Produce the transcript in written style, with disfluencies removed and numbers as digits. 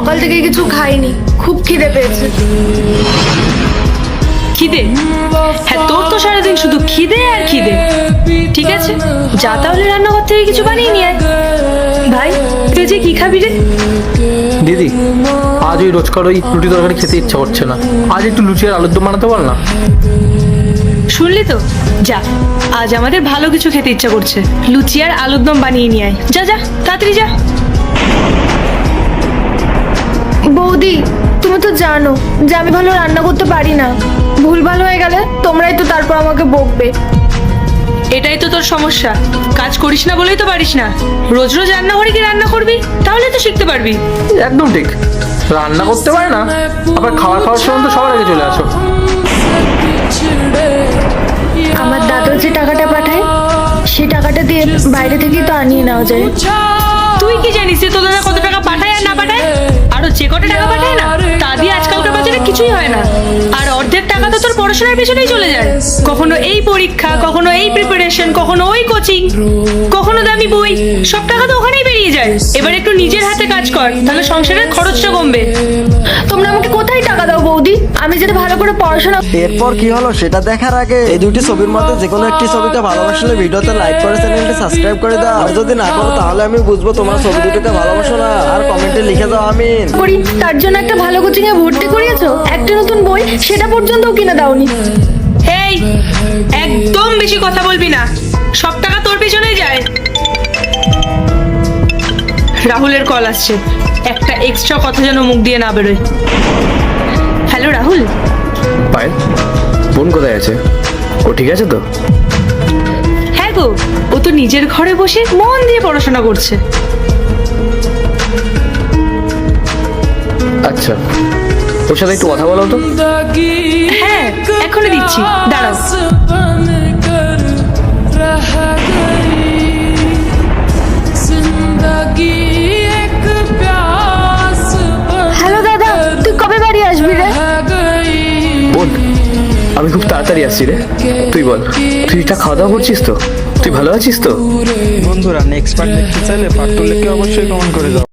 সকাল থেকে কিছু খাইনি, খুব খিদে পেয়েছে। খিদে? হ্যাঁ, তোর তো সারাদিন শুধু খিদে আর খিদে। ঠিক আছে, যা তাহলে রান্নাঘর থেকে কিছু বানিয়ে নিয়ে আয়। ভাই, তুই যে কি খাবি রে? দিদি, আজ ওই রোজকার ওই রুটি তরকারি খেতে ইচ্ছা করছে না। আজ একটু লুচি আর আলুর দম বানাতে পার না? শুনলি তো, যা, আজ আমাদের ভালো কিছু খেতে ইচ্ছা করছে। লুচি আর আলুর দম বানিয়ে নিয়ে আয়। যা যা, তাড়াতাড়ি যা। বৌদি, তুমি তো জানো যে আমি ভালো রান্না করতে পারি না। ভুলভাল হয়ে গেলে তোমরাই তো তারপর আমাকে বকবে। এটাই তো তোর সমস্যা, কাজ করিস না বলেই তো পারিস না। রোজ রোজ রান্নাঘরে কি রান্না করবি? তাহলে তো শিখতে পারবি। একদম ঠিক, রান্না করতে পারে না, আবার খাওয়ার সময় তো সবার আগে চলে আসো। আমার দাদা যে টাকাটা পাঠায়, সেই টাকাটা দিয়ে বাইরে থেকেই তো আনিয়ে নেওয়া যায়। তুই কি জানিস যে তোর দাদা কত টাকা পাঠায় আর না পাঠায়? আরো যে কটা টাকা পাঠায় না, তা দিয়ে আজকালকার বাজারে কিছুই হয় না। আর অর্ধেক টাকা তো তোর পড়াশোনার পেছনেই চলে যায়। কখনো এই পরীক্ষা, কখনো এই প্রিপারেশন, কখনো ওই কোচিং, কখনো দামি বই, সব টাকা তো ওখানেই বেরিয়ে যায়। এবার একটু নিজের হাতে কাজ কর, তাহলে সংসারের খরচটা কমবে। তোমরা আমাকে কোথায় টাকা দাও বৌদি? আমি যেটা ভালো করে পড়াশোনা। এরপর কি হলো সেটা দেখার আগে এই দুটি ছবির মধ্যে যে কোনো একটি ছবিকে ভালোবাসলে ভিডিওতে লাইক করে চ্যানেলটি সাবস্ক্রাইব করে দাও। আর যদি না করো তাহলে আমি বুঝবো তোমরা ছবি দুটিকে ভালোবাসো না। আর কমেন্টে লিখে দাও আমিন। করি, তার জন্য একটা ভালো কোচিং এ ভর্তি করিয়েছো, একটা নতুন বই সেটা পর্যন্তও কিনে দাওনি। এই, একদম বেশি কথা বলবি না, সব টাকা তোর পেছনেই যায়। রাহুলের কল আসছে, একটা এক্সট্রা কথা যেন মুখ দিয়ে না বেরোয়। হ্যালো রাহুল। পায়েল, বোন কোথায় আছে? ও ঠিক আছে তো? হ্যাঁ গো, ও তো নিজের ঘরে বসে মন দিয়ে পড়াশোনা করছে। আচ্ছা, ওর সাথে একটু কথা বলো তো। হ্যাঁ, এখনই দিচ্ছি, দাঁড়াও। হ্যালো দাদা, তুই কবে বাড়ি আসবি রে? বোন, আমি খুব তাড়াতাড়ি আসছি রে। তুই বল, তুই এটা খাওয়া দাওয়া করছিস তো? তুই ভালো আছিস তো? বন্ধুরা নেক্সট পার্ট দেখতে চাইলে পার্ট 2 লিখে অবশ্যই কমেন্ট করে দাও।